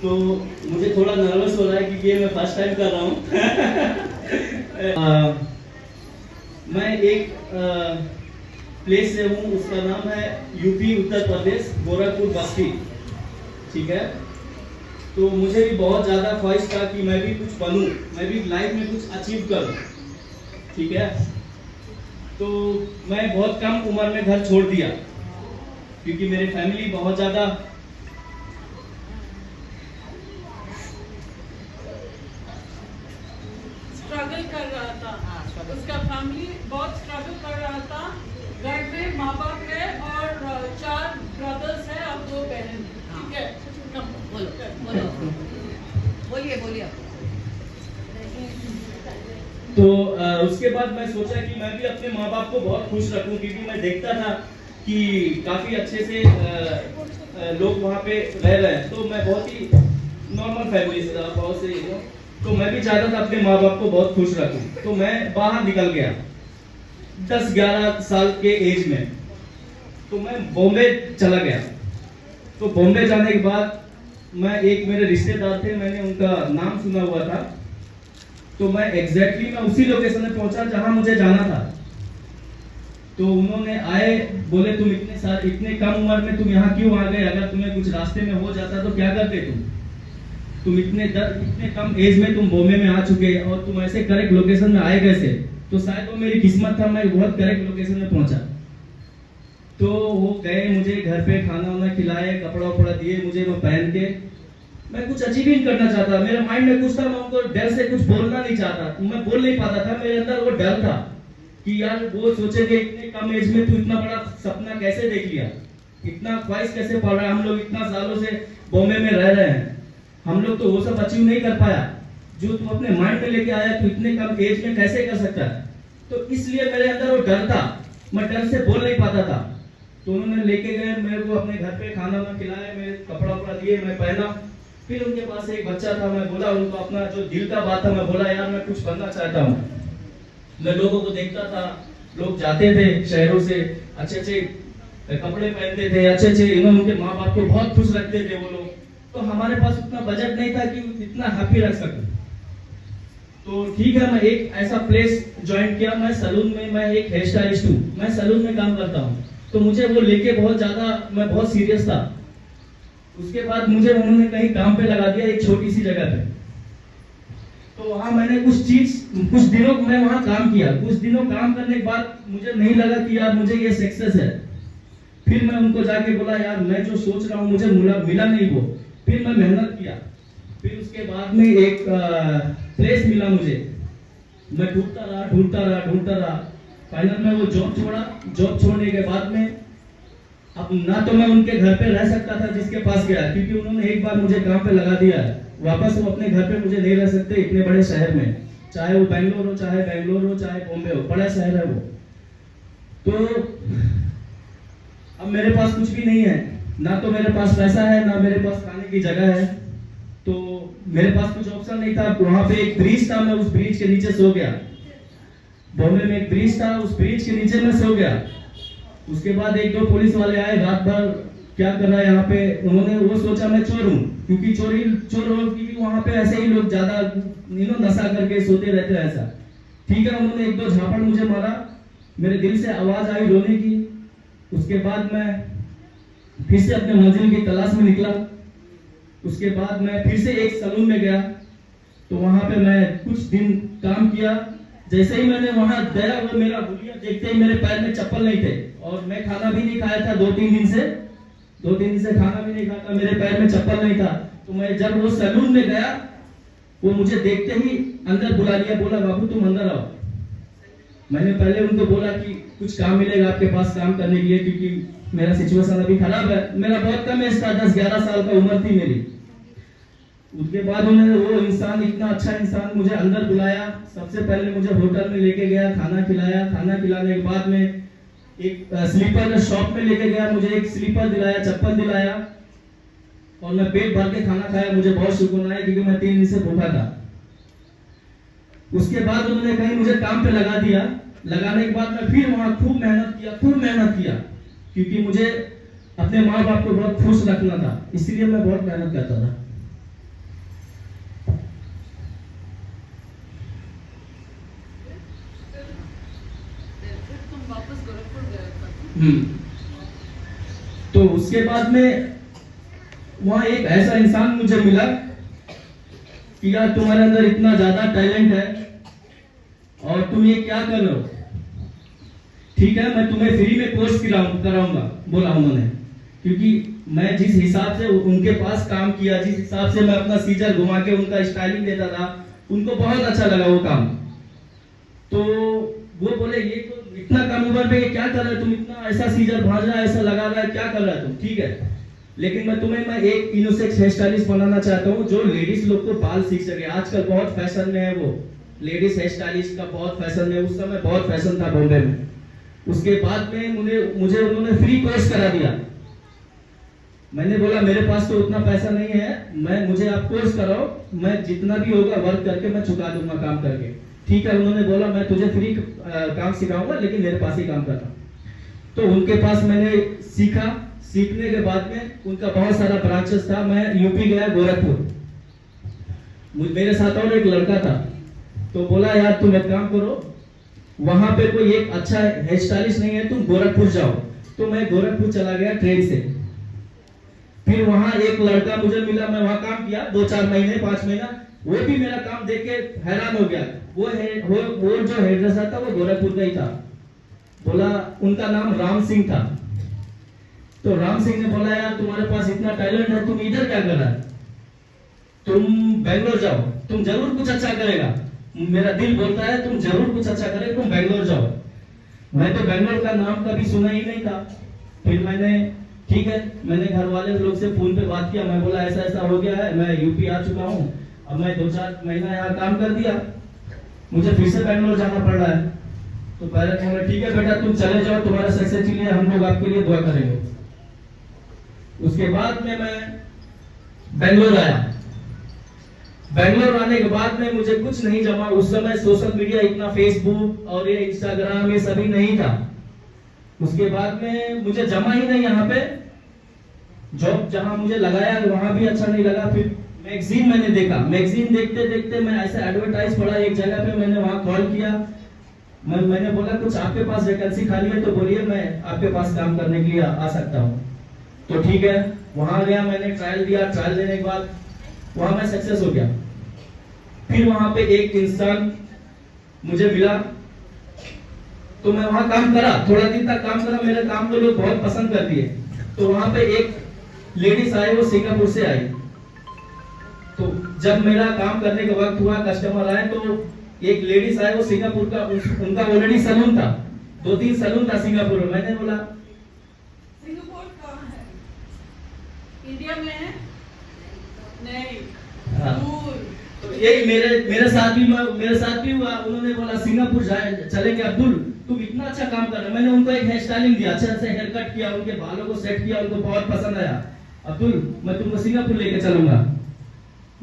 तो मुझे थोड़ा नर्वस हो रहा है क्योंकि ये मैं फर्स्ट टाइम कर रहा हूँ। मैं एक प्लेस से हूँ, उसका नाम है यूपी उत्तर प्रदेश, गोरखपुर बस्ती। ठीक है, तो मुझे भी बहुत ज़्यादा ख्वाहिश था कि मैं भी कुछ बनूँ, मैं भी लाइफ में कुछ अचीव करूँ। ठीक है, तो मैं बहुत कम उम्र में घर छोड़ दिया क्योंकि मेरी फैमिली बहुत ज़्यादा स्ट्रगल कर रहा था। उसका फैमिली बहुत स्ट्रगल कर रहा था। घर में माँ बाप है और 4 ब्रदर्स हैं और 2 बहन। ठीक है, बोलिए। तो उसके बाद मैं सोचा कि मैं भी अपने माँ बाप को बहुत खुश रखूं, क्योंकि मैं देखता था कि काफ़ी अच्छे से लोग वहाँ पे रह रहे हैं। तो मैं बहुत ही नॉर्मल फैमिली से था, बहुत से तो मैं भी चाहता था अपने माँ बाप को बहुत खुश रखूं। तो मैं बाहर निकल गया 10-11 साल के एज में। तो मैं बॉम्बे चला गया। तो बॉम्बे जाने के बाद मैं एक मेरे रिश्तेदार थे, मैंने उनका नाम सुना हुआ था। तो मैं एग्जैक्टली मैं उसी लोकेशन में पहुंचा जहां मुझे जाना था। तो उन्होंने आए, बोले तुम इतने कम उम्र में तुम यहाँ क्यों आ गए? अगर तुम्हें कुछ रास्ते में हो जाता तो क्या करते तुम इतने कम एज में तुम बॉम्बे में आ चुके और तुम ऐसे करेक्ट लोकेशन में आए कैसे? तो शायद वो मेरी किस्मत था, मैं बहुत करेक्ट लोकेशन में पहुंचा। तो वो गए, मुझे घर पे खाना वाना खिलाए, कपड़ा वपड़ा दिए मुझे, मैं पहन के मैं कुछ अचीव ही करना चाहता। मेरे माइंड में कुछ था, मैं उनको डर से कुछ बोलना नहीं चाहता, मैं बोल नहीं पाता था। मेरे अंदर वो डर था कि यार वो सोचेंगे इतने कम एज में तू इतना बड़ा सपना कैसे देख लिया, इतना ख्वाहिश कैसे पड़ रहा है। हम लोग इतना सालों से बॉम्बे में रह रहे हैं, हम लोग तो वो सब अचीव नहीं कर पाया जो तू अपने माइंड में लेके आया, तू इतने कम एज में कैसे कर सकता है। तो इसलिए मेरे अंदर वो डर था, मैं डर से बोल नहीं पाता था। तो उन्होंने लेके गए मेरे को अपने घर पे, खाना वाना खिलाया, मेरे कपड़ा वपड़ा दिए, मैं पहना। फिर उनके पास एक बच्चा था, मैं बोला उनको अपना जो दिल का बात था, मैं बोला यार मैं कुछ बनना चाहता हूँ। मैं लोगों को देखता था, लोग जाते थे शहरों से, अच्छे अच्छे कपड़े पहनते थे, अच्छे अच्छे, उनके माँ बाप को बहुत खुश रखते थे वो लोग। तो हमारे पास उतना बजट नहीं था कि इतना हैप्पी रख सकूं। तो ठीक है, मैं एक ऐसा प्लेस ज्वाइन किया। मैं सैलून में, मैं एक हेयर स्टाइलिस्ट हूँ, मैं सैलून में काम करता हूँ। तो मुझे वो लेके बहुत ज्यादा, मैं बहुत सीरियस था। उसके बाद मुझे उन्होंने कहीं काम पे लगा दिया, एक छोटी सी जगह पे। तो वहां मैंने कुछ दिनों मैं वहां काम किया। कुछ दिनों काम करने के बाद मुझे नहीं लगा कि यार मुझे ये सक्सेस है। फिर मैं उनको जाके बोला यार मैं जो सोच रहा हूँ मुझे मिला नहीं वो। फिर मैं मेहनत किया। फिर उसके बाद में एक प्लेस मिला मुझे। मैं ढूंढता रहा। फाइनल में वो जॉब छोड़ा। जॉब छोड़ने के बाद में अब ना तो मैं उनके घर पे रह सकता था जिसके पास गया, क्योंकि उन्होंने एक बार मुझे काम पे लगा दिया है। वापस वो अपने घर पे मुझे नहीं रह सकते इतने बड़े शहर में, चाहे वो बेंगलोर हो, चाहे बॉम्बे हो, बड़ा शहर है वो। तो अब मेरे पास कुछ भी नहीं है, ना तो मेरे पास पैसा है, ना मेरे पास खाने की जगह है। तो मेरे पास कुछ ऑप्शन नहीं था। वहां पे एक ब्रिज था, मैं उस ब्रिज के नीचे सो गया। बॉम्बे में एक ब्रिज था, उस ब्रिज के नीचे मैं सो गया। उसके बाद 1-2 पुलिस वाले आए, रात भर क्या कर रहा है यहाँ पे। उन्होंने वो सोचा मैं चोर हूँ, क्योंकि क्योंकि वहाँ पे ऐसे ही लोग ज्यादा नशा करके सोते रहते हैं ऐसा। ठीक है, उन्होंने 1-2 झापड़ मुझे मारा, मेरे दिल से आवाज आई रोने की। उसके बाद मैं फिर से अपने मंजिल की तलाश में निकला। उसके बाद मैं फिर से एक सैलून में गया। तो वहां पे मैं कुछ दिन काम किया। जैसे ही मैंने वहां गया, वो मेरा हुलिया देखते ही मेरे पैर में चप्पल नहीं थे, और मैं खाना भी नहीं खाया था 2-3 दिन से। 2-3 दिन से खाना भी नहीं खाता, मेरे पैर में चप्पल नहीं था। तो मैं जब वो सैलून में गया, वो मुझे देखते ही अंदर बुला लिया, बोला बाबू तुम अंदर आओ। मैंने पहले उनको बोला कि कुछ काम मिलेगा आपके पास काम करने के लिए, क्योंकि मेरा सिचुएशन अभी खराब है। मेरा बहुत कम एज था, 10-11 साल का उम्र थी मेरी। उसके बाद उन्होंने वो इंसान, इतना अच्छा इंसान, मुझे अंदर बुलाया। सबसे पहले मुझे होटल में लेके गया, खाना खिलाया। खाना खिलाने के बाद में एक स्लीपर शॉप में लेके गया, मुझे एक स्लीपर दिलाया, चप्पल दिलाया, और मैं पेट भर के खाना खाया। मुझे बहुत सुकून आया, क्योंकि मैं 3 दिन से भूखा था। उसके बाद उन्होंने कहीं मुझे काम पे लगा दिया। लगाने के बाद मैं फिर वहां खूब मेहनत किया, क्योंकि मुझे अपने माँ बाप को बहुत खुश रखना था, इसलिए मैं बहुत मेहनत करता था। तो उसके बाद में वहाँ एक ऐसा इंसान मुझे मिला कि यार तुम्हारे अंदर इतना ज्यादा टैलेंट है और तुम ये क्या कर रहे हो, ठीक है मैं तुम्हें फ्री में कोर्स कराऊंगा, बोला उन्होंने। क्योंकि मैं जिस हिसाब से उनके पास काम किया, जिस हिसाब से मैं अपना सीजर घुमा के उनका स्टाइलिंग देता था, उनको बहुत अच्छा लगा वो काम। तो वो बोले ये तो इतना कम उम्र में ये क्या कर रहे हो तुम, इतना ऐसा सीजर भाज रहा है, ऐसा लगा रहा है, क्या कर रहा है तुम, ठीक है लेकिन मैं एक यूनिसेक्स हेयर स्टाइलिस्ट बनाना चाहता हूँ जो लेडीज लोग को बाल सीख सके। आजकल बहुत फैशन में है, वो लेडीज हेयर स्टाइलिस्ट का बहुत फैशन है, उस समय बहुत फैशन था बॉम्बे में। उसके बाद में मुझे उन्होंने फ्री कोर्स करा दिया। मैंने बोला मेरे पास तो उतना पैसा नहीं है, मुझे आप कोर्स कराओ, मैं जितना भी होगा वर्क करके मैं चुका दूंगा काम करके, ठीक है। उन्होंने बोला मैं तुझे फ्री काम सिखाऊंगा लेकिन मेरे पास ही काम करना। तो उनके पास मैंने सीखा। सीखने के बाद में उनका बहुत सारा ब्रांचेस था। मैं यूपी गया, गोरखपुर, मेरे साथ और एक लड़का था। तो बोला यार तुम एक काम करो, वहां पे कोई एक अच्छा हेयर स्टाइलिस्ट नहीं है, तुम गोरखपुर जाओ। तो मैं गोरखपुर चला गया ट्रेन से। फिर वहां एक लड़का मुझे मिला, मैं वहां काम किया 2-4 महीने 5 महीना। वो भी मेरा काम देख के हैरान हो गया। वो जो हेयर ड्रेसर था वो गोरखपुर का ही था। बोला उनका नाम राम सिंह था। तो राम सिंह ने बोला यार तुम्हारे पास इतना टैलेंट है, तुम इधर क्या कर रहा है, तुम बेंगलोर जाओ, तुम जरूर कुछ अच्छा करेगा। मेरा दिल बोलता है तुम जरूर कुछ अच्छा करेगा, तुम बेंगलोर जाओ। मैं तो बेंगलोर का नाम कभी सुना ही नहीं था। फिर मैंने ठीक है, मैंने घर वाले लोग से फोन पे बात किया। मैं बोला ऐसा ऐसा हो गया है, मैं यूपी आ चुका हूँ, अब मैं 2-4 महीना यहाँ काम कर दिया, मुझे फिर से बेंगलोर जाना पड़ रहा है। तो पेरेंट्स बोले ठीक है बेटा तुम चले जाओ, तुम्हारा सक्सेस के लिए हम लोग आपके लिए दुआ करेंगे। उसके बाद में मैं बेंगलोर आया। बेंगलोर आने के बाद में मुझे कुछ नहीं जमा। उस समय सोशल मीडिया इतना, फेसबुक और ये इंस्टाग्राम ये सभी नहीं था। उसके बाद में मुझे जमा ही नहीं यहाँ पे। जॉब जहां मुझे लगाया वहां भी अच्छा नहीं लगा। फिर मैगजीन मैंने देखा, मैगजीन देखते देखते मैं ऐसे एडवर्टाइज पढ़ा एक जगह पे, मैंने वहां कॉल किया। मैंने बोला कुछ आपके पास वैकेंसी खाली है तो बोलिए, मैं आपके पास काम करने के लिए आ सकता हूँ। तो ठीक है, वहां गया, मैंने ट्रायल दिया। ट्रायल देने के बाद वहां मैं सक्सेस हो गया। फिर वहां पे एक इंसान मुझे मिला, तो मैं वहां काम करा, थोड़ा दिन तक काम करा। मेरे काम को लोग बहुत पसंद कर दिए। तो वहां पे एक लेडीज आए, वो सिंगापुर से आई। तो जब मेरा काम करने का वक्त हुआ, कस्टमर आए, तो एक लेडीज आए, वो सिंगापुर का, उनका ऑलरेडी सैलून था, 2-3 सैलून था सिंगापुर में। मैंने बोला सिंगापुर कहाँ है, इंडिया में है? नहीं, दूर। तो यही मेरे साथ भी हुआ। उन्होंने बोला सिंगापुर चलेंगे अब्दुल, तुम इतना अच्छा काम कर रहे हो। मैंने उनको एक हेयर स्टाइलिंग दिया, अच्छा से हेयर कट किया, उनके बालों को सेट किया, उनको बहुत पसंद आया। अब्दुल मैं तुमको सिंगापुर लेके चलूंगा।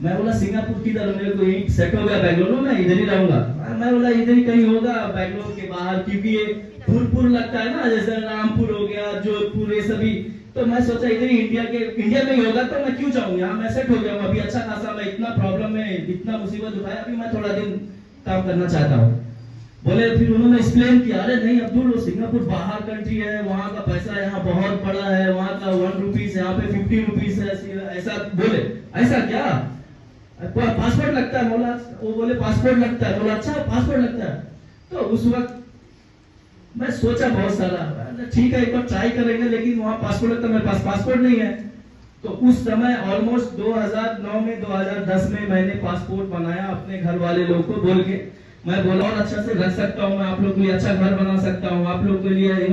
मैं बोला सिंगापुर किधर, मेरे को यही सेट हो गया बेंगलोर में, मैं इधर ही रहूंगा। मैं बोला इधर ही कहीं होगा बेंगलोर के बाहर, क्योंकि ये फूलपुर लगता है ना, जैसे रामपुर हो गया, जोधपुर, ये सभी। तो मैं सोचा इधर ही इंडिया में ही होगा, तो मैं क्यों जाऊँ, यहाँ मैं सेट हो गया हूँ अभी अच्छा खासा। मैं इतना प्रॉब्लम में इतना मुसीबत उठाया, अभी मैं थोड़ा दिन काम करना चाहता हूँ। बोले, फिर उन्होंने एक्सप्लेन किया, अरे नहीं अब्दुल, वो सिंगापुर बाहर कंट्री है, वहाँ का पैसा यहाँ बहुत बड़ा है, वहाँ का 1 रुपीस यहाँ पे 50 रुपीस है, ऐसा बोले। ऐसा क्या, पासपोर्ट लगता है? बोला, वो बोले पासपोर्ट लगता है। बोला अच्छा पासपोर्ट लगता है। तो उस वक्त मैं सोचा बहुत सारा, ठीक है एक बार ट्राई करेंगे, लेकिन वहाँ पासपोर्ट लगता है, मेरे पास पासपोर्ट नहीं है। तो उस समय ऑलमोस्ट 2009 में 2010 में मैंने पासपोर्ट बनाया अपने घर वाले लोग को बोल के। मैं बोला और अच्छा से रख सकता हूँ, मैं आप लोग के लिए अच्छा घर बना सकता हूँ, आप लोग के लिए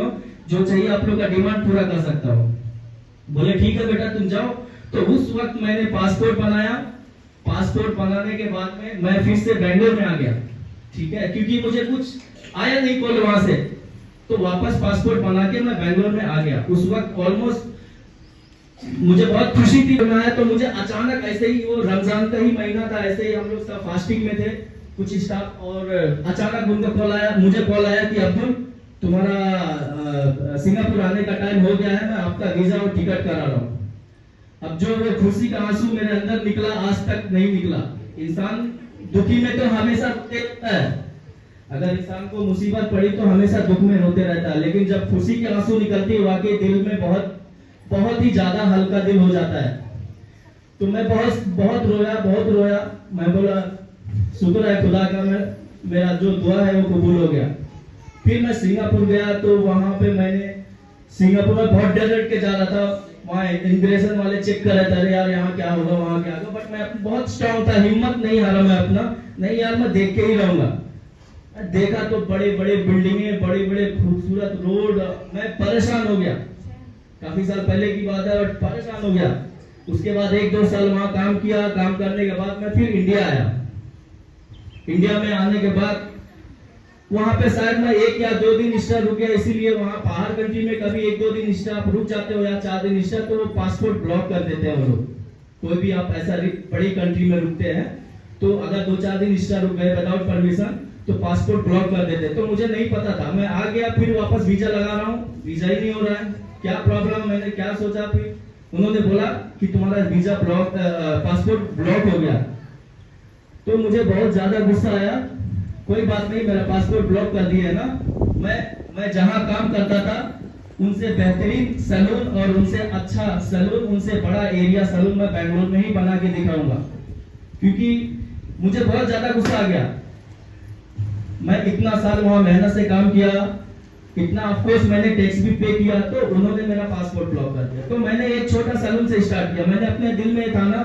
जो चाहिए आप लोग का डिमांड पूरा कर सकता हूँ। बोले ठीक है बेटा तुम जाओ। तो उस वक्त मैंने पासपोर्ट बनाया। पासपोर्ट बनाने के बाद में मैं फिर से बेंगलोर में आ गया, ठीक है, क्योंकि मुझे कुछ आया नहीं कॉल वहां से। तो वापस पासपोर्ट बना के मैं बेंगलोर में आ गया। उस वक्त ऑलमोस्ट मुझे बहुत खुशी थी। मैं आया तो मुझे अचानक ऐसे ही, वो रमजान का ही महीना था, ऐसे ही हम लोग सब फास्टिंग में थे कुछ स्टाफ, और अचानक उनका कॉल आया, मुझे कॉल आया कि अब्दुल तुम्हारा सिंगापुर आने का टाइम हो गया है, मैं आपका वीजा और टिकट करा रहा हूँ। अब जो वो खुशी का आंसू मेरे अंदर निकला, आज तक नहीं निकला। इंसान दुखी में तो हमेशा देखता है, अगर इंसान को मुसीबत पड़ी तो हमेशा दुख में रोते रहता है, लेकिन जब खुशी के आंसू निकलते हैं वाकई दिल में बहुत बहुत ही ज्यादा हल्का दिल हो जाता है। तो मैं बहुत बहुत रोया। मैं बोला शुक्र है खुदा का, मेरा जो दुआ है वो कबूल हो गया। फिर मैं सिंगापुर गया, तो वहां पे मैंने सिंगापुर में बहुत डर डर के जा रहा था। वहाँ इमिग्रेशन वाले चेक कर रहे थे, यार यहाँ क्या होगा वहाँ क्या होगा, बट मैं बहुत स्ट्रांग था, हिम्मत नहीं हारा मैं अपना, नहीं यार मैं देख के ही रहूंगा। देखा तो बड़े बड़े बिल्डिंगे, बड़े बड़े खूबसूरत रोड, मैं परेशान हो गया। काफी साल पहले की बात है, बट परेशान हो गया। उसके बाद 1-2 साल वहां काम किया। काम करने के बाद मैं फिर इंडिया आया। इंडिया में आने के बाद वहां पे शायद मैं 1 या 2 दिन एक्स्ट्रा रुक गया, इसीलिए वहां बाहर कंट्री में कभी 1-2 दिन एक्स्ट्रा आप रुक जाते हो या 4 दिन एक्स्ट्रा, तो वो पासपोर्ट ब्लॉक कर देते हैं वो लोग। कोई भी आप ऐसा बड़ी कंट्री में रुकते हैं तो अगर 2-4 दिन एक्स्ट्रा रुक गए विदाउट परमिशन तो पासपोर्ट ब्लॉक कर देते। तो मुझे नहीं पता था, मैं आ गया, फिर वापस वीजा लगा रहा हूँ, वीजा ही नहीं हो रहा है, क्या प्रॉब्लम। मैंने क्या सोचा, फिर उन्होंने बोला कि तुम्हारा वीजा ब्लॉक, पासपोर्ट ब्लॉक हो गया। तो मुझे बहुत ज्यादा गुस्सा आया। कोई बात नहीं, मेरा पासपोर्ट ब्लॉक कर दिया है ना, मैं जहां काम करता था उनसे बेहतरीन सैलून और उनसे अच्छा सैलून, उनसे बड़ा एरिया सैलून मैं बेंगलोर में ही बना के दिखाऊंगा। क्योंकि मुझे बहुत ज्यादा गुस्सा आ गया। मैं इतना साल वहां मेहनत से काम किया, इतना ऑफकोर्स मैंने टैक्स भी पे किया, तो उन्होंने मेरा पासपोर्ट ब्लॉक कर दिया। तो मैंने एक छोटा सैलून से स्टार्ट किया। मैंने अपने दिल में था ना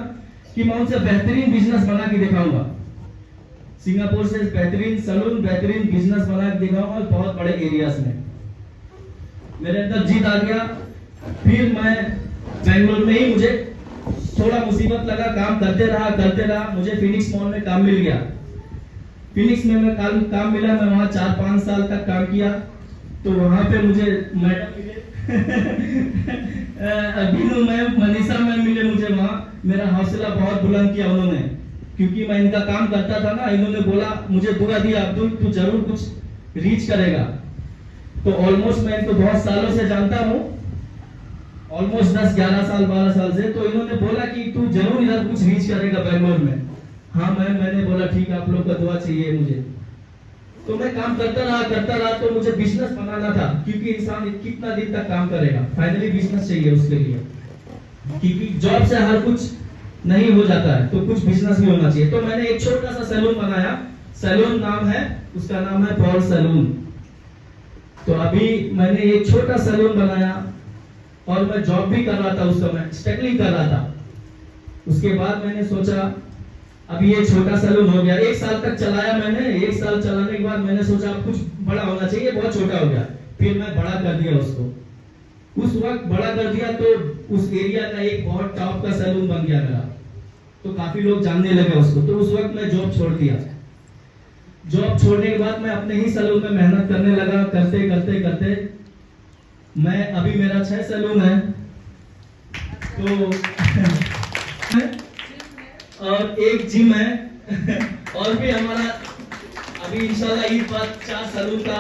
कि मैं उनसे बेहतरीन बिजनेस बना के दिखाऊंगा, सिंगापुर से बेहतरीन सैलून, बेहतरीन बिजनेस बना के दिखाऊंगा बहुत बड़े एरियाज में। मेरे अंदर जीत आ गया। फिर मैं बेंगलोर में ही, मुझे थोड़ा मुसीबत लगा, काम करते रहा। मुझे फिनिक्स मॉल में काम मिल गया। फिनिक्स में मैं काम मिला, मैं वहां 4-5 साल तक काम किया। तो वहां पे मुझे मैडम मिले अभिनव मैम, मनीषा मैम मिले मुझे वहां। मेरा हौसला बहुत बुलंद किया उन्होंने, क्योंकि मैं इनका काम करता था ना। इन्होंने बोला, मुझे दुआ दिया, अब्दुल तू जरूर कुछ रीच करेगा। तो ऑलमोस्ट मैं इनको बहुत सालों से जानता हूँ, ऑलमोस्ट 10-11 साल 12 साल से। तो इन्होंने बोला कि तू जरूर इधर कुछ रीच करेगा बेंगलोर में। हाँ मैम, मैंने बोला ठीक है, आप लोग का दुआ चाहिए मुझे। तो मैं काम करता रहा। तो मुझे बिजनेस बनाना था, क्योंकि इंसान कितना दिन तक काम करेगा, फाइनली बिजनेस चाहिए उसके लिए, क्योंकि जॉब से हर कुछ नहीं हो जाता है, तो कुछ बिजनेस भी होना चाहिए। तो मैंने एक छोटा सा सैलून बनाया। सैलून नाम है, उसका नाम है पॉल सैलून। तो अभी मैंने एक छोटा सैलून बनाया और मैं जॉब भी कर रहा था, उस समय स्ट्रगलिंग कर रहा था। उसके बाद मैंने सोचा अभी ये छोटा सैलून हो गया, 1 साल तक चलाया मैंने। 1 साल चलाने के बाद मैंने सोचा अब कुछ बड़ा होना चाहिए, बहुत छोटा हो गया। फिर मैं बड़ा कर दिया उसको। उस वक्त बड़ा कर दिया तो उस एरिया का एक बहुत टॉप का सैलून बन गया मेरा। तो काफी लोग जानने लगे उसको। तो उस वक्त मैं जॉब छोड़ दिया। जॉब छोड़ने के बाद मैं अपने ही सैलून में मेहनत करने लगा। करते मैं अभी मेरा 6 सैलून है। तो और एक जिम है और भी हमारा अभी इंशाल्लाह ईद बाद 4 सैलून का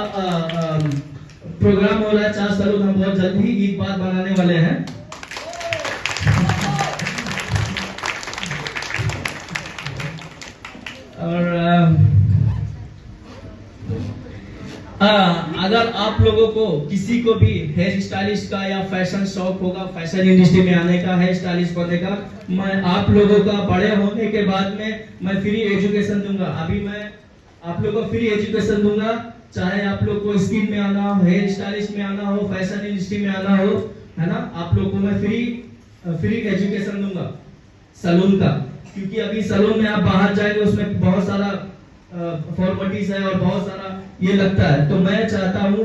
प्रोग्राम हो रहा है। 4 सैलून हम बहुत जल्द ही ईद बाद बनाने वाले हैं। और अगर आप लोगों को किसी को भी हेयर स्टाइलिस्ट का या फैशन शौक होगा, फैशन इंडस्ट्री में आने का, हेयर स्टाइलिस्ट बनने का, मैं आप लोगों का बड़े होने के बाद में मैं फ्री एजुकेशन दूंगा। अभी मैं आप लोगों को फ्री एजुकेशन दूंगा, चाहे आप लोग को स्किन में आना हो, हेयर स्टाइलिस्ट में आना हो, फैशन इंडस्ट्री में आना हो, है ना। आप लोग को मैं फ्री एजुकेशन दूंगा सैलून का। क्योंकि अभी सैलून में आप बाहर जाएंगे, उसमें बहुत सारा फॉर्मेलिटीज है और बहुत सारा ये लगता है। तो मैं चाहता हूँ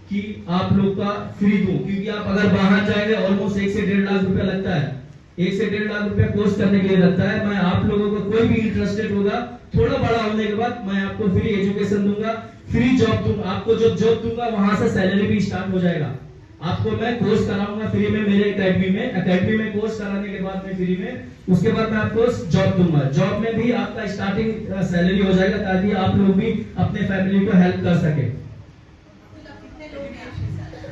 कि आप लोग का फ्री दूं, क्योंकि आप अगर बाहर जाएंगे ऑलमोस्ट 1 से 1.5 लाख रुपया लगता है। 1 से 1.5 लाख रुपया कोर्स करने के लिए लगता है। मैं आप लोगों को कोई भी इंटरेस्टेड होगा, थोड़ा बड़ा होने के बाद मैं आपको फ्री एजुकेशन दूंगा, फ्री जॉब दूंगा। आपको जो जॉब दूंगा वहां से सैलरी भी स्टार्ट हो जाएगा। आपको मैं कोर्स कराऊंगा फ्री में मेरे एकेडमी में कोर्स कराने के बाद में फ्री में, उसके बाद मैं आपको जॉब दूंगा। जॉब में भी आपका स्टार्टिंग सैलरी हो जाएगा, ताकि आप लोग भी अपने फैमिली को हेल्प कर सके।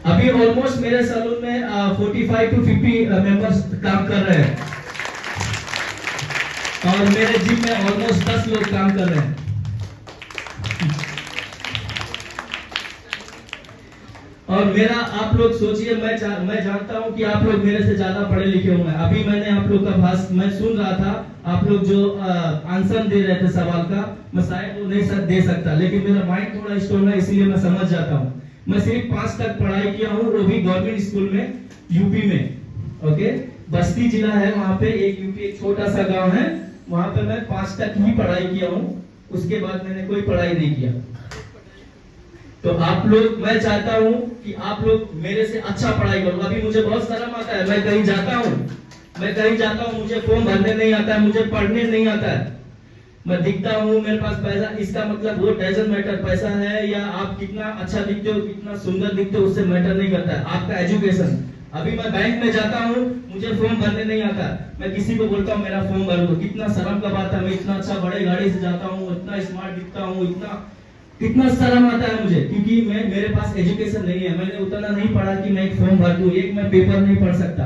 अभी ऑलमोस्ट मेरे सैलून में 45 to 50 मेंबर्स काम कर रहे हैं और मेरे जिम में ऑलमोस्ट 10 लोग काम कर रहे हैं। और मेरा आप लोग सोचिए, मैं जानता हूं कि आप लोग मेरे से ज्यादा पढ़े लिखे होंगे। अभी मैंने आप लोग का भाषण मैं सुन रहा था, आप लोग जो आंसर दे रहे थे सवाल का, मैं शायद वो नहीं दे सकता, लेकिन मेरा माइंड थोड़ा स्ट्रॉन्ग है, इसलिए मैं समझ जाता हूँ। मैं सिर्फ 5 तक पढ़ाई किया हूँ, वो भी गवर्नमेंट स्कूल में, यूपी में। ओके, बस्ती जिला है, वहाँ पे एक यूपी एक छोटा सा गाँव है, वहाँ पे मैं 5 तक ही पढ़ाई किया हूँ, उसके बाद मैंने कोई पढ़ाई नहीं किया। तो आप लोग, मैं चाहता हूं कि आप लोग मेरे से अच्छा पढ़ाई करो। अभी मुझे बहुत शर्म आता है, मैं कहीं जाता हूं, मुझे फॉर्म भरने नहीं आता है, मुझे पढ़ने नहीं आता है। मैं दिखता हूं, मेरे पास पैसा, इसका मतलब वो डजंट मैटर, पैसा है या आप कितना अच्छा दिखते हो, कितना सुंदर दिखते हो, उससे मैटर नहीं करता है, आपका एजुकेशन। अभी मैं बैंक में जाता हूं, मुझे फॉर्म भरने नहीं आता, मैं किसी को बोलता हूं मेरा फॉर्म भर दो, कितना शर्म का बात है। मैं इतना अच्छा बड़े गाड़ी से जाता हूं, इतना स्मार्ट दिखता हूं, कितना शर्म आता है मुझे, क्योंकि मेरे पास एजुकेशन नहीं है, मैंने उतना नहीं पढ़ा कि मैं एक फॉर्म भर दूं, एक मैं पेपर नहीं पढ़ सकता।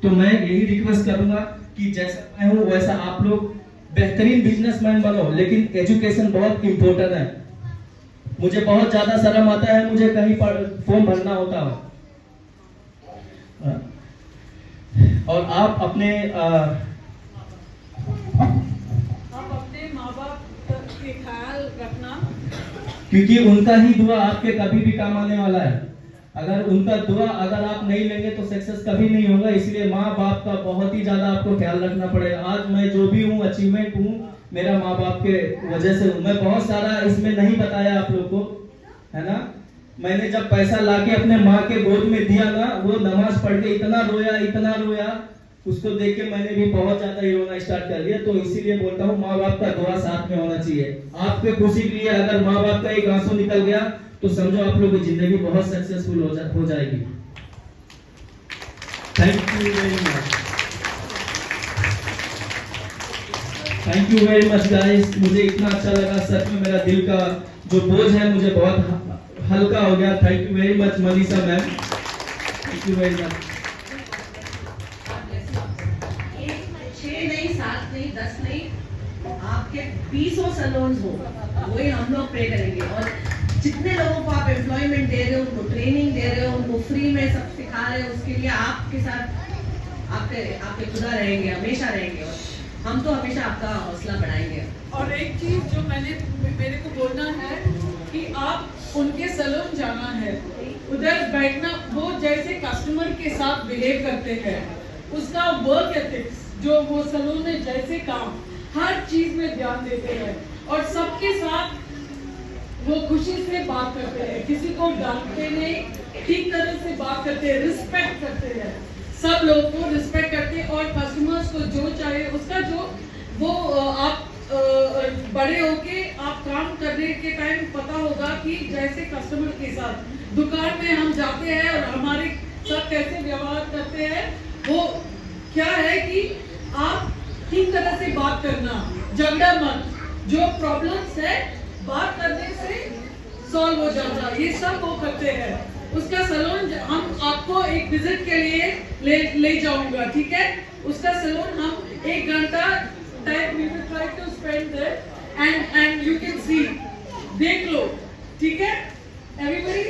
तो मैं यही रिक्वेस्ट करूंगा कि जैसा मैं हूं वैसा आप लोग बेहतरीन बिजनेसमैन बनो, लेकिन एजुकेशन बहुत इंपॉर्टेंट है। मुझे बहुत ज्यादा शर्म आता है, मुझे कहीं फॉर्म भरना होता है। और आप अपने माँ बाप के ख्याल रखना, क्योंकि उनका ही दुआ आपके कभी भी काम आने वाला है। अगर उनका दुआ अगर आप नहीं लेंगे तो सक्सेस कभी नहीं होगा। इसलिए माँ बाप का बहुत ही ज्यादा आपको ख्याल रखना पड़ेगा। आज मैं जो भी हूँ, अचीवमेंट हूँ, मेरा माँ बाप के वजह से हूँ। मैं बहुत सारा इसमें नहीं बताया आप लोग को, है ना। मैंने जब पैसा लाके अपने माँ के गोद में दिया ना, वो नमाज पढ़ के इतना रोया, उसको देख के मैंने भी बहुत ज्यादा रोना स्टार्ट कर दिया। तो इसीलिए बोलता हूँ, माँ बाप का दुआ साथ में होना चाहिए। आपके खुशी के लिए अगर माँ बाप का एक आंसू निकल गया तो समझो आप लोगों की जिंदगी बहुत सक्सेसफुल हो जाएगी। Thank you very much guys. मुझे इतना अच्छा लगा, सच में मेरा दिल का जो बोझ है मुझे बहुत हल्का हो गया। Thank you very much Manisha ma'am, thank you very much. 6 नहीं, 7 नहीं, 10 नहीं, आपके 20 सैलून्स हो, वही हम लोग प्रे करेंगे। और जितने लोगों को आप एम्प्लॉयमेंट दे रहे हो, उनको ट्रेनिंग दे रहे हो, उनको फ्री में सब सिखा रहे हो, उसके लिए आपके साथ आपके खुदा रहेंगे, हमेशा रहेंगे। और हम तो हमेशा आपका हौसला बढ़ाएंगे। और एक चीज जो मेरे को बोलना है कि आप उनके सैलून जाना है, उधर बैठना, वो जैसे कस्टमर के साथ बिहेव करते हैं, उसका वर्क एथिक्स, जो वो सैलून में जैसे काम, हर चीज में ध्यान देते हैं और सबके साथ वो खुशी से बात करते हैं, किसी को डांटते नहीं, ठीक तरह से बात करते हैं, रिस्पेक्ट करते हैं, सब लोगों को रिस्पेक्ट करते हैं। और कस्टमर्स को जो चाहिए उसका जो वो आप बड़े होके आप काम करने के टाइम पता होगा कि जैसे कस्टमर के साथ दुकान में हम जाते हैं और हमारे साथ कैसे व्यवहार करते हैं, वो क्या है कि आप ठीक तरह से बात करना, झगड़ा मत, जो प्रॉब्लम्स है बात करने से सॉल्व हो जाता, ये सब वो करते हैं। उसका सैलून हम आपको एक विजिट के लिए ले जाऊंगा, ठीक है। उसका सैलून हम 1 घंटा time we will try to spend there and you can see, देख लो, ठीक है एवरीबॉडी,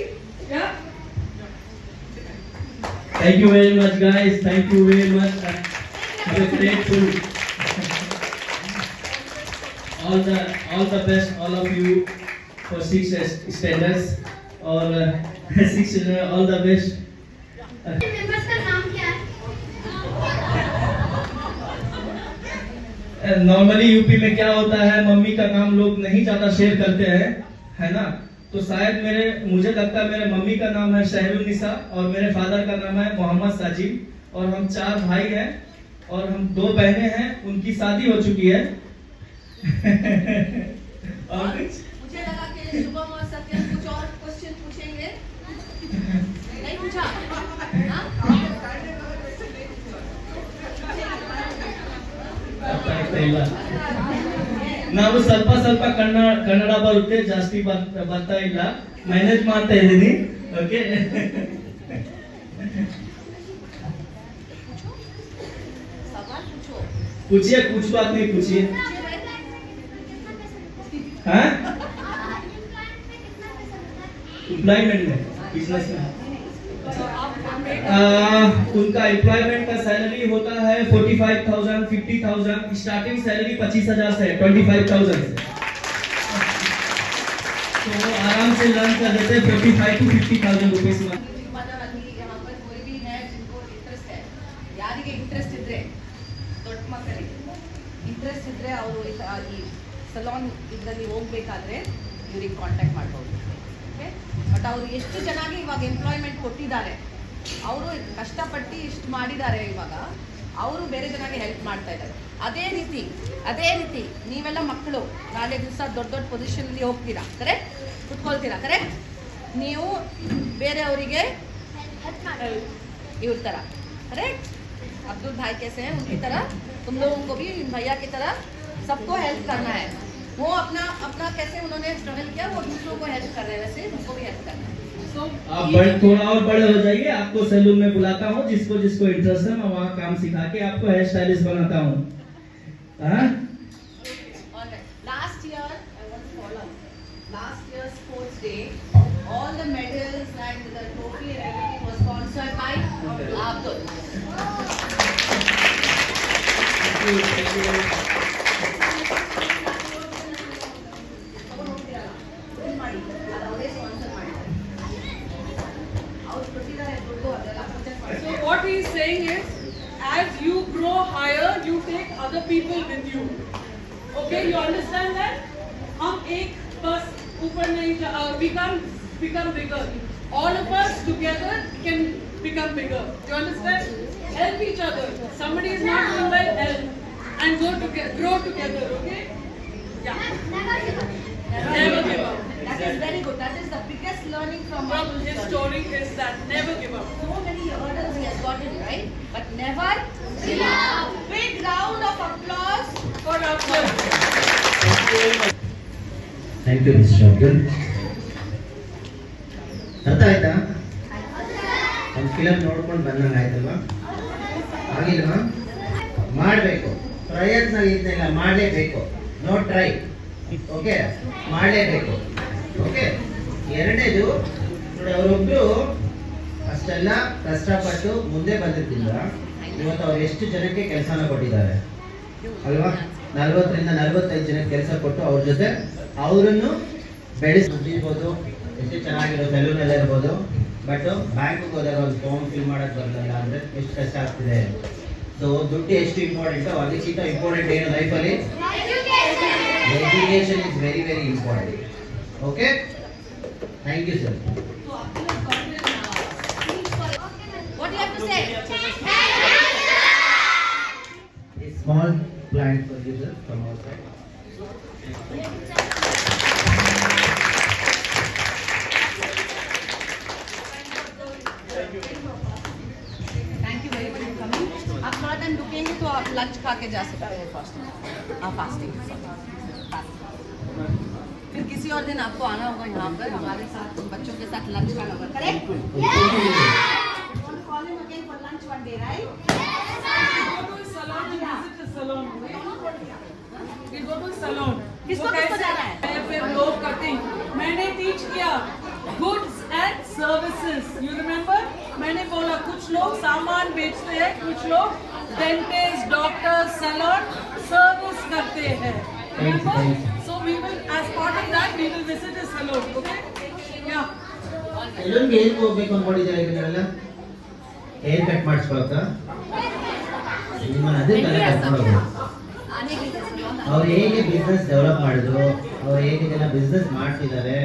या। Thank you very much guys, thank you very much. I'm grateful. All the best, all of you for 6 standards और 6 all the best. Members का नाम क्या है? नॉर्मली यूपी में क्या होता है, मम्मी का नाम लोग नहीं ज्यादा शेयर करते हैं, है ना। तो शायद मुझे लगता है मेरे मम्मी का नाम है शहरुन्निसा और मेरे फादर का नाम है मोहम्मद साजिद और हम 4 भाई हैं और हम 2 बहनें हैं, उनकी शादी हो चुकी है। और मुझे लगा कि शुभम और सत्यम कुछ और क्वेश्चन पूछेंगे, नहीं पूछा? ನಾವು ಸ್ವಲ್ಪ ಕನ್ನಡ ಬರುತ್ತೆ, ಜಾಸ್ತಿ ಬರ್ತಾ ಇಲ್ಲ, ಮ್ಯಾನೇಜ್ ಮಾಡ್ತಾ ಇದ್ದೀನಿ, ಓಕೆ। सवाल पूछो। पूछिए, कुछ बात नहीं, पूछिए। हाँ, एम्प्लॉयमेंट में बिजनेस में आप उनका एम्प्लॉयमेंट का सैलरी होता है 45,000 50,000, स्टार्टिंग सैलरी 25,000 से है, 25,000 से। तो वो आराम से लर्न कर देते हैं 45 to 50,000 रुपीस में। यहाँ पर कोई भी है जिनको इंटरेस्ट है, ಯಾರಿಗೆ ಇಂಟ್ರೆಸ್ಟ್ ಇದ್ರೆ ದೊಡ್ಡ ಮಕ್ಕಳಿಗೆ ಇಂಟ್ರೆಸ್ಟ್ ಇದ್ರೆ ಅವರು ಈ ಸಲೂನ್ ಇದರಲ್ಲಿ ಹೋಗ್ಬೇಕಾದ್ರೆ ಇವ್ರಿಗೆ ಕಾಂಟ್ಯಾಕ್ಟ್ ಮಾಡ್ಬೋದು. ಓಕೆ, ಬಟ್ ಅವರು ಎಷ್ಟು ಚೆನ್ನಾಗಿ ಇವಾಗ ಎಂಪ್ಲಾಯ್ಮೆಂಟ್ ಕೊಟ್ಟಿದ್ದಾರೆ, ಅವರು ಕಷ್ಟಪಟ್ಟು ಇಷ್ಟು ಮಾಡಿದ್ದಾರೆ, ಇವಾಗ ಅವರು ಬೇರೆ ಜನಕ್ಕೆ ಹೆಲ್ಪ್ ಮಾಡ್ತಾ ಇದ್ದಾರೆ. ಅದೇ ರೀತಿ ನೀವೆಲ್ಲ ಮಕ್ಕಳು ನಾಳೆ ದಿವಸ ದೊಡ್ಡ ದೊಡ್ಡ ಪೊಸಿಷನಲ್ಲಿ ಹೋಗ್ತೀರಾ, ಕರೆಕ್ಟ್, ಕುತ್ಕೊಳ್ತೀರಾ, ಕರೆಕ್ಟ್, ನೀವು ಬೇರೆಯವರಿಗೆ ಇವ್ರ ಥರ, करेक्ट, अब्दुल भाई कैसे हैं उनकी तरह तुम लोगों को भी भैया की तरह सबको हेल्प करना है. वो अपना कैसे उन्होंने स्ट्रगल किया, वो दूसरों को हेल्प कर रहे हैं, वैसे उनको भी हेल्प करना है. आप थोड़ा और बड़े हो जाइए, आपको सैलून में बुलाता हूँ, जिसको इंटरेस्ट है मैं वहाँ काम सिखा के आपको हेयर स्टाइलिस्ट बनाता हूँ. Last year I want to follow last year's sports day, all the medals and the trophy and everything was sponsored by Abdul. So what he is saying is, as you grow higher, you take other people with you. Okay, you understand that? हम एक बस ऊपर नहीं we can become bigger. All of us together can become bigger. Do you understand? Help each other. Somebody is not doing well, help and grow together. Okay? Yeah. Never give up. That is very good. That is the biggest learning from His story is that never give up. So many hurdles he has gotten, right? But never give up. Big round of applause For Abdul. Thank you mister Abdul. ಅರ್ಥ ಆಯ್ತಾ? ಒಂದು film ನೋಡ್ಕೊಂಡು ಬಂದಂಗೆ ಆಯ್ತಲ್ವಾ? ಆಗಿಲ್ವಾ? ಮಾಡಬೇಕು, ಪ್ರಯತ್ನ ಇದನ್ನೆಲ್ಲ ಮಾಡಲೇಬೇಕು. ನೋ ಟ್ರೈ, ಓಕೆ, ಮಾಡಲೇಬೇಕು. ಓಕೆ, ಎರಡನೇದು ನೋಡಿ, ಅವರೊಬ್ರು ಅಷ್ಟೆಲ್ಲ ಕಷ್ಟಪಟ್ಟು ಮುಂದೆ ಬಂದಿರ್ತಿಲ್ಲ, ಇವತ್ತು ಅವ್ರು ಎಷ್ಟು ಜನಕ್ಕೆ ಕೆಲಸನ ಕೊಟ್ಟಿದ್ದಾರೆ ಅಲ್ವಾ? 40ರಿಂದ 45 ಜನಕ್ಕೆ ಕೆಲಸ ಕೊಟ್ಟು ಅವ್ರ ಜೊತೆ ಅವರನ್ನು ಬೆಳೆಸ್ಬೋದು. ಎಷ್ಟು ಚೆನ್ನಾಗಿರೋ ಸೆಲೂನೆಲ್ಲ ಇರ್ಬೋದು, ಬಟ್ ಬ್ಯಾಂಕ್ಗೆ ಹೋದಾಗ ಒಂದು ಫಾರ್ಮ್ ಫಿಲ್ ಮಾಡೋಕ್ಕೆ ಬರಲಿಲ್ಲ ಅಂದರೆ ಎಷ್ಟು ಕಷ್ಟ ಆಗ್ತಿದೆ. ಸೊ ದುಡ್ಡು ಎಷ್ಟು ಇಂಪಾರ್ಟೆಂಟು, ಅದಕ್ಕಿಂತ ಇಂಪಾರ್ಟೆಂಟ್ ಏನು ಲೈಫಲ್ಲಿ? Education is very very important. Okay, thank you sir. What do you have to say? A small plant for you sir from our side. Thank you very much for coming. आप थोड़ा time रुकेंगे तो आप lunch खा के जा सकते हैं फास्टिंग. फास्टिंग. फिर किसी और दिन आपको आना होगा यहाँ पर हमारे साथ, बच्चों के साथ लंच खाना होगा, correct? Call him again for lunch one day, right? Go to his salon and visit his salon. We go to his salon. किसको वो कैसे जाना है? फिर लोग कटिंग मैंने टीच किया, goods and services. You remember? मैंने बोला कुछ लोग सामान बेचते हैं, कुछ लोग डेंटिस्ट, डॉक्टर, सैलून सर्विस करते हैं. Remember? So we will, as part of that, we will visit his salon. Okay? Yeah. ಸೆಲೂನ್ಗೆ ಹೇಗೆ ಹೋಗ್ಬೇಕು ಅನ್ಕೊಂಡಿದ್ದೀರಾ ಈಗ ನೀವೆಲ್ಲ? ಹೇರ್ ಕಟ್ ಮಾಡಿಸ್ಬೇಕಾ? ನಿಮ್ಮನ್ನ ಅದೇ ತರ ಕರ್ಕೊಂಡು ಹೋಗ್ಬೇಕು. आने के लिए ಅವ್ರು ಹೇಗೆ ಬಿಸ್ನೆಸ್ ಡೆವಲಪ್ ಮಾಡಿದ್ರು, ಅವ್ರು ಹೇಗೆ ಜನ ಬಿಸ್ನೆಸ್ ಮಾಡ್ತಿದ್ದಾರೆ,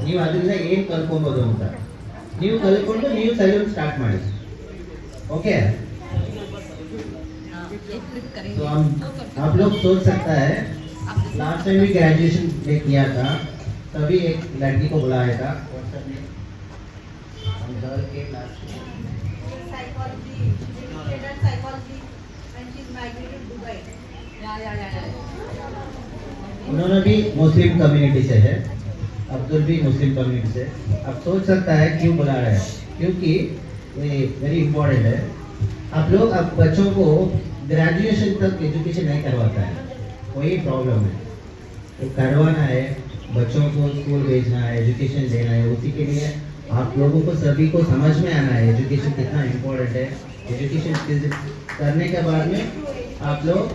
ನೀವು ಅದರಿಂದ ಏನು ಕಲ್ಕೊಬೋದು ಅಂತ ನೀವು ಕಲ್ಕೊಂಡು ನೀವು ಸೆಲೂನ್ ಸ್ಟಾರ್ಟ್ ಮಾಡಿ. ಓಕೆ, तो आप लोग सोच सकता है, लास्ट टाइम भी ग्रेजुएशन में किया था, तभी एक लड़की को बुलाया था गर्ल के class psychology, studied psychology, and she's migrated to Dubai. Yeah. उन्होंने भी मुस्लिम कम्युनिटी से है, अब्दुल भी मुस्लिम कम्युनिटी से. अब सोच सकता है क्यों बुला रहे हैं, क्योंकि ये वेरी इंपॉर्टेंट है. आप लोग अब बच्चों को ग्रेजुएशन तक एजुकेशन नहीं करवाता है, वही प्रॉब्लम है. तो करवाना है, बच्चों को स्कूल भेजना है, एजुकेशन देना है, उसी के लिए आप लोगों को सभी को समझ में आना है एजुकेशन कितना इम्पोर्टेंट है। एजुकेशन करने के बाद में आप लोग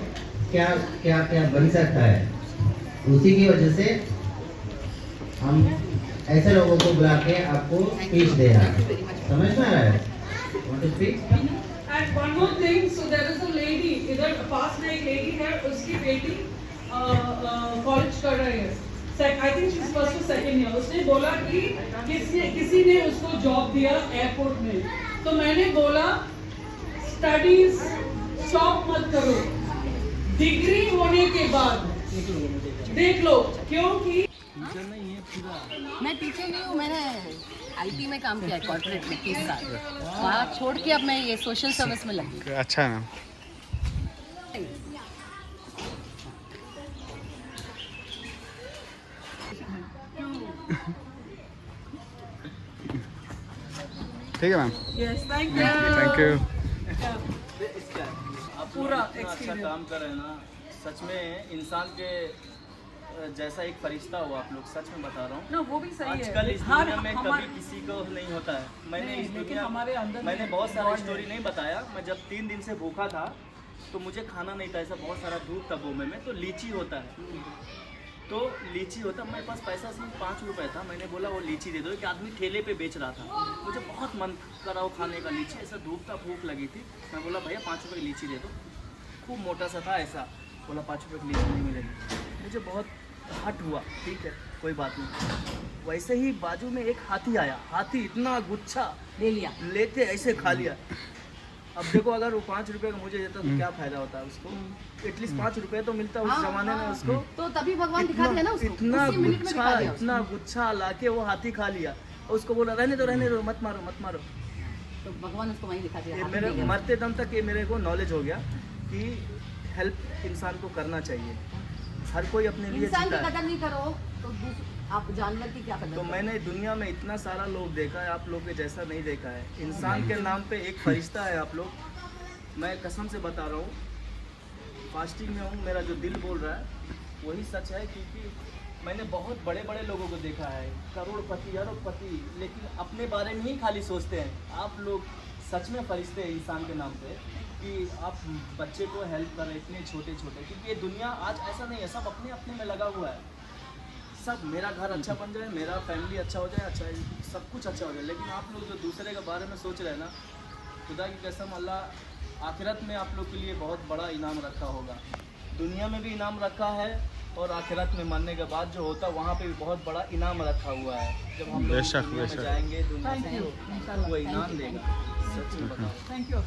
क्या क्या क्या बन सकता है, उसी की वजह से हम ऐसे लोगों को बुला के आपको स्पीच दे रहा है। समझ में आ रहा है? Want to speak? And one more thing, so there is a lady, इधर पास में एक lady है, उसकी बेटी कॉलेज कर रही है, I think she's first or second year। उसने बोला कि किसी ने उसको जॉब दिया एयरपोर्ट में, तो मैंने बोला स्टडीज स्टॉप मत करो, डिग्री होने के बाद देख लो, क्योंकि मैं टीचर नहीं हूँ, मैंने आईटी में काम किया है, कॉर्पोरेट में 30 साल। वहाँ छोड़ के अब मैं ये सोशल सर्विस में लगी। अच्छा है ना। ठीक है ma'am, yes thank thank you. आप पूरा इतना अच्छा experience। काम कर रहे हैं ना, सच में इंसान के जैसा एक फरिश्ता हो आप लोग, सच में बता रहा हूँ। ना वो भी सही है। आजकल इस हर दुनिया में हमारे- कभी किसी को नहीं होता है। मैंने नहीं, इस लेकिन दुनिया हमारे अंदर मैंने में बहुत सारा God है। स्टोरी नहीं बताया। मैं जब 3 दिन से भूखा था तो मुझे खाना नहीं था, ऐसा बहुत सारा धूप था बॉम्बे में, तो लीची होता है, तो लीची होता, मेरे पास पैसा सिर्फ 5 रुपये था। मैंने बोला वो लीची दे दो, एक आदमी ठेले पे बेच रहा था, मुझे बहुत मन करा वो खाने का लीची, ऐसा धूप था, भूख लगी थी। मैं बोला भैया 5 रुपये की लीची दे दो, खूब मोटा सा था ऐसा, बोला 5 रुपये की लीची नहीं मिलेगी। मुझे बहुत हट हुआ, ठीक है कोई बात नहीं। वैसे ही बाजू में एक हाथी आया, हाथी इतना गुच्छा ले लिया। लेते ऐसे खा लिया। अब देखो अगर वो 5 रुपये का मुझे देता तो क्या फायदा होता है उसको, एटलीस्ट 5 रुपये तो मिलता उस हाँ, जमाने में हाँ। उसको। तो तभी भगवान दिखा दिया ना उसको, इतना उसी मिनट में गुच्छा, दिखा दिया उसको। इतना गुच्छा लाके वो हाथी खा लिया, और उसको बोला रहने दो, मत मारो मत मारो। तो भगवान उसको वहीं दिखा दिया। ये हाथी मेरे दे गया। मरते दम तक ये मेरे को नॉलेज हो गया कि हेल्प इंसान को करना चाहिए, हर कोई अपने लिए इंसान की जीता है। कदर नहीं करो तो आप जानवर की क्या कदर तो करोगे? मैंने दुनिया में इतना सारा लोग देखा है, आप लोग के जैसा नहीं देखा है। इंसान के नाम पे एक फरिश्ता है आप लोग, मैं कसम से बता रहा हूँ, फास्टिंग में हूँ, मेरा जो दिल बोल रहा है वही सच है। क्योंकि मैंने बहुत बड़े बड़े लोगों को देखा है, करोड़पति अरबपति, लेकिन अपने बारे में ही खाली सोचते हैं। आप लोग सच में फरिश्ते हैं इंसान के नाम पे, कि आप बच्चे को हेल्प कर रहे इतने छोटे छोटे। क्योंकि ये दुनिया आज ऐसा नहीं है, सब अपने अपने में लगा हुआ है। सब मेरा घर अच्छा बन जाए, मेरा फैमिली अच्छा हो जाए, अच्छा सब कुछ अच्छा हो जाए। लेकिन आप लोग जो दूसरे के बारे में सोच रहे हैं ना, खुदा की कसम, अल्लाह आखिरत में आप लोग के लिए बहुत बड़ा इनाम रखा होगा। दुनिया में भी इनाम रखा है, और आखिरत में मरने के बाद जो होता है वहाँ पे भी बहुत बड़ा इनाम रखा हुआ है। जब हम लोग बेशक, दुनिया में बेशक। जाएंगे, दुनिया थैंक से यू तो वो इनाम देगा। सच में बताओ। Thank you.